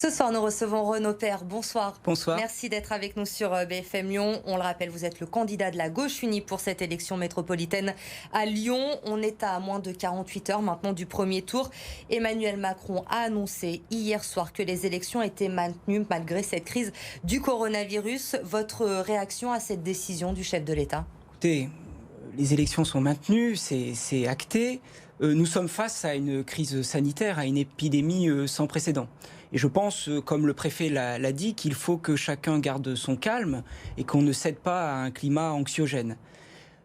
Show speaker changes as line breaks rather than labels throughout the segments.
Ce soir, nous recevons Renaud Père. Bonsoir.
Bonsoir.
Merci d'être avec nous sur BFM Lyon. On le rappelle, vous êtes le candidat de la gauche unie pour cette élection métropolitaine à Lyon. On est à moins de 48 heures maintenant du premier tour. Emmanuel Macron a annoncé hier soir que les élections étaient maintenues malgré cette crise du coronavirus. Votre réaction à cette décision du chef de l'État ?
Écoutez, les élections sont maintenues, c'est acté. Nous sommes face à une crise sanitaire, à une épidémie sans précédent. Et je pense, comme le préfet l'a dit, qu'il faut que chacun garde son calme et qu'on ne cède pas à un climat anxiogène.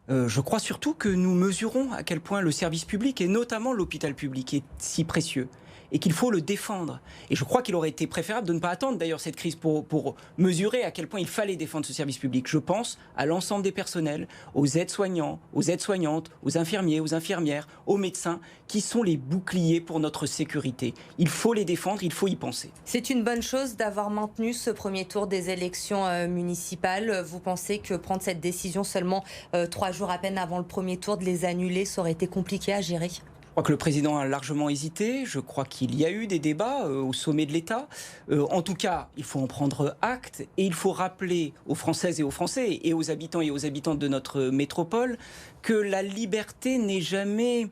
Je crois surtout que nous mesurons à quel point le service public, et notamment l'hôpital public, est si précieux et qu'il faut le défendre. Et je crois qu'il aurait été préférable de ne pas attendre d'ailleurs cette crise pour mesurer à quel point il fallait défendre ce service public. Je pense à l'ensemble des personnels, aux aides-soignants, aux aides-soignantes, aux infirmiers, aux infirmières, aux médecins, qui sont les boucliers pour notre sécurité. Il faut les défendre, il faut y penser.
C'est une bonne chose d'avoir maintenu ce premier tour des élections municipales. Vous pensez que prendre cette décision seulement 3 jours à peine avant le premier tour, de les annuler, ça aurait été compliqué à gérer ?
Je crois que le président a largement hésité. Je crois qu'il y a eu des débats au sommet de l'État. En tout cas, il faut en prendre acte et il faut rappeler aux Françaises et aux Français et aux habitants et aux habitantes de notre métropole que la liberté n'est jamais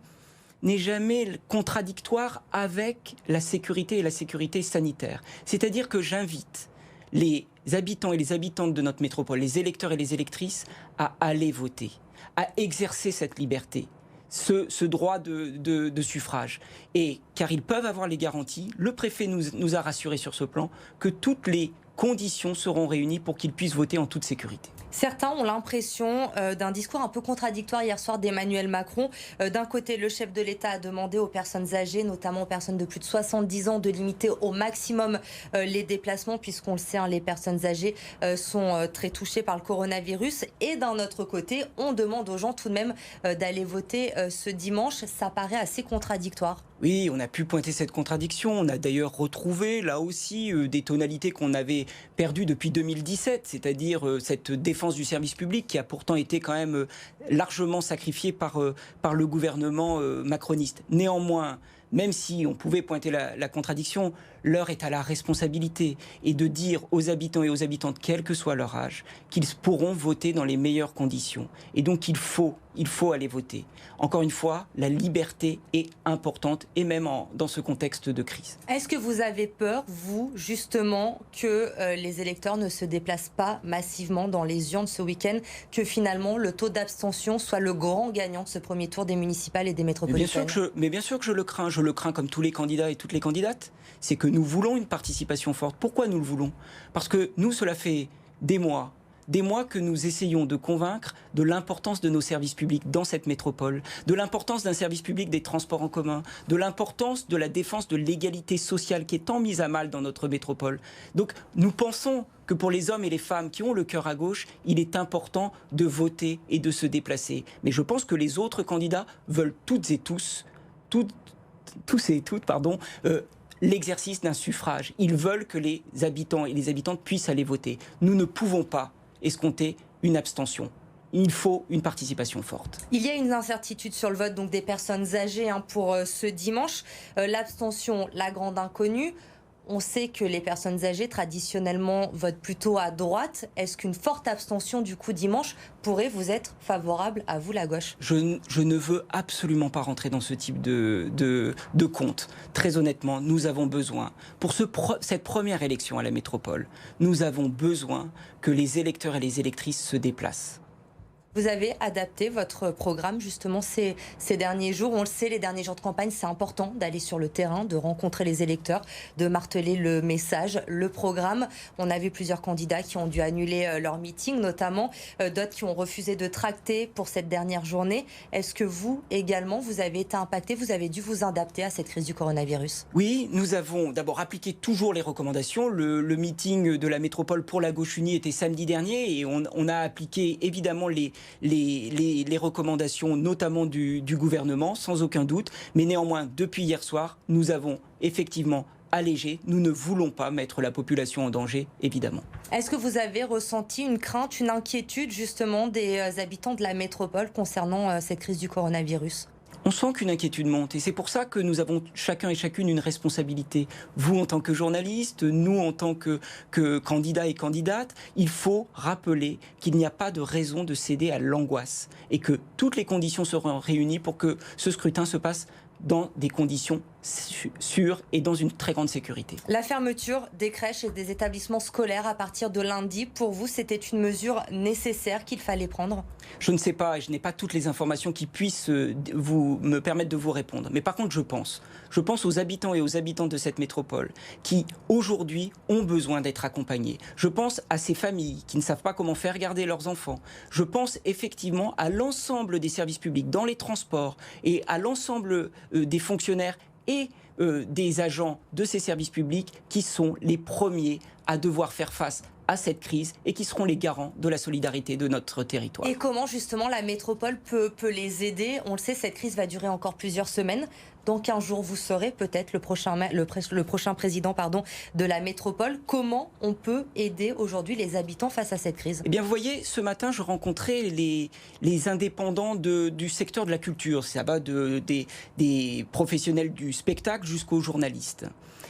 contradictoire avec la sécurité et la sécurité sanitaire. C'est-à-dire que j'invite les habitants et les habitantes de notre métropole, les électeurs et les électrices, à aller voter, à exercer cette liberté. Ce droit de suffrage. Et car ils peuvent avoir les garanties, le préfet nous a rassurés sur ce plan que toutes les conditions seront réunies pour qu'ils puissent voter en toute sécurité.
Certains ont l'impression d'un discours un peu contradictoire hier soir d'Emmanuel Macron. D'un côté, le chef de l'État a demandé aux personnes âgées, notamment aux personnes de plus de 70 ans, de limiter au maximum les déplacements, puisqu'on le sait, les personnes âgées sont très touchées par le coronavirus. Et d'un autre côté, on demande aux gens tout de même d'aller voter ce dimanche. Ça paraît assez contradictoire.
Oui, on a pu pointer cette contradiction. On a d'ailleurs retrouvé, là aussi, des tonalités qu'on avait perdues depuis 2017, c'est-à-dire cette défense du service public qui a pourtant été quand même largement sacrifiée par le gouvernement macroniste. Néanmoins, même si on pouvait pointer la contradiction, l'heure est à la responsabilité et de dire aux habitants et aux habitantes, quel que soit leur âge, qu'ils pourront voter dans les meilleures conditions. Et donc il faut aller voter. Encore une fois, la liberté est importante et même dans ce contexte de crise.
Est-ce que vous avez peur, vous, justement, que les électeurs ne se déplacent pas massivement dans les urnes ce week-end, que finalement le taux d'abstention soit le grand gagnant de ce premier tour des municipales et des métropolitaines ?
Mais bien sûr que je le crains. Je le crains comme tous les candidats et toutes les candidates. C'est que nous voulons une participation forte. Pourquoi nous le voulons ? Parce que nous, cela fait des mois que nous essayons de convaincre de l'importance de nos services publics dans cette métropole, de l'importance d'un service public des transports en commun, de l'importance de la défense de l'égalité sociale qui est tant mise à mal dans notre métropole. Donc nous pensons que pour les hommes et les femmes qui ont le cœur à gauche, il est important de voter et de se déplacer. Mais je pense que les autres candidats veulent tous et toutes, l'exercice d'un suffrage. Ils veulent que les habitants et les habitantes puissent aller voter. Nous ne pouvons pas escompter une abstention. Il faut une participation forte.
Il y a une incertitude sur le vote donc des personnes âgées pour ce dimanche. L'abstention, la grande inconnue. On sait que les personnes âgées, traditionnellement, votent plutôt à droite. Est-ce qu'une forte abstention, du coup, dimanche, pourrait vous être favorable à vous, la gauche ?
Je ne veux absolument pas rentrer dans ce type de compte. Très honnêtement, nous avons besoin, pour cette première élection à la métropole, nous avons besoin que les électeurs et les électrices se déplacent.
Vous avez adapté votre programme justement ces derniers jours. On le sait, les derniers jours de campagne, c'est important d'aller sur le terrain, de rencontrer les électeurs, de marteler le message, le programme. On a vu plusieurs candidats qui ont dû annuler leur meeting, notamment d'autres qui ont refusé de tracter pour cette dernière journée. Est-ce que vous également, vous avez été impacté, vous avez dû vous adapter à cette crise du coronavirus ?
Oui, nous avons d'abord appliqué toujours les recommandations. Le meeting de la métropole pour la gauche unie était samedi dernier et on a appliqué évidemment les recommandations, notamment du gouvernement, sans aucun doute. Mais néanmoins, depuis hier soir, nous avons effectivement allégé. Nous ne voulons pas mettre la population en danger, évidemment.
Est-ce que vous avez ressenti une crainte, une inquiétude justement des habitants de la métropole concernant cette crise du coronavirus ?
On sent qu'une inquiétude monte et c'est pour ça que nous avons chacun et chacune une responsabilité. Vous en tant que journaliste, nous en tant que candidats et candidates, il faut rappeler qu'il n'y a pas de raison de céder à l'angoisse et que toutes les conditions seront réunies pour que ce scrutin se passe dans des conditions sûres et dans une très grande sécurité.
La fermeture des crèches et des établissements scolaires à partir de lundi, pour vous, c'était une mesure nécessaire qu'il fallait prendre?
Je ne sais pas et je n'ai pas toutes les informations qui puissent me permettre de vous répondre. Mais par contre, je pense aux habitants et aux habitantes de cette métropole qui, aujourd'hui, ont besoin d'être accompagnés. Je pense à ces familles qui ne savent pas comment faire garder leurs enfants. Je pense effectivement à l'ensemble des services publics, dans les transports et à l'ensemble des fonctionnaires et des agents de ces services publics qui sont les premiers à devoir faire face à cette crise et qui seront les garants de la solidarité de notre territoire.
Et comment justement la métropole peut les aider? On le sait, cette crise va durer encore plusieurs semaines. Dans 15 jours, vous serez peut-être le prochain président de la métropole. Comment on peut aider aujourd'hui les habitants face à cette crise?
Eh bien, vous voyez, ce matin, je rencontrais les indépendants du secteur de la culture. Ça va des professionnels du spectacle jusqu'aux journalistes.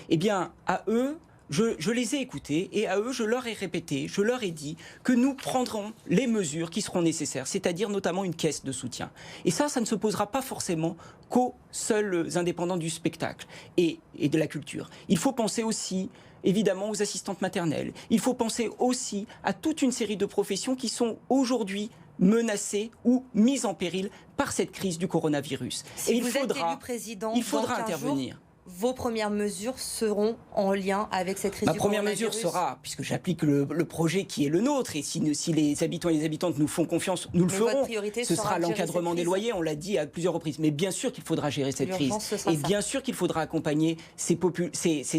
Eh bien, à eux, je les ai écoutés et à eux, je leur ai répété, je leur ai dit que nous prendrons les mesures qui seront nécessaires, c'est-à-dire notamment une caisse de soutien. Et ça ne se posera pas forcément qu'aux seuls indépendants du spectacle et de la culture. Il faut penser aussi évidemment aux assistantes maternelles. Il faut penser aussi à toute une série de professions qui sont aujourd'hui menacées ou mises en péril par cette crise du coronavirus.
Si vous êtes élu président,
il faudra intervenir.
Vos premières mesures seront en lien avec cette crise du coronavirus?
Ma première mesure sera, puisque j'applique le projet qui est le nôtre, et si les habitants et les habitantes nous font confiance, nous le ferons. Ce sera l'encadrement des loyers, on l'a dit à plusieurs reprises. Mais bien sûr qu'il faudra gérer cette crise. Et bien sûr qu'il faudra accompagner ces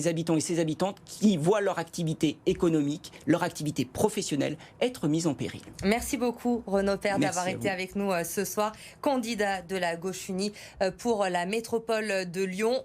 habitants et ces habitantes qui voient leur activité économique, leur activité professionnelle être mise en péril.
Merci beaucoup Renaud Père d'avoir été avec nous ce soir, candidat de la Gauche Unie pour la métropole de Lyon.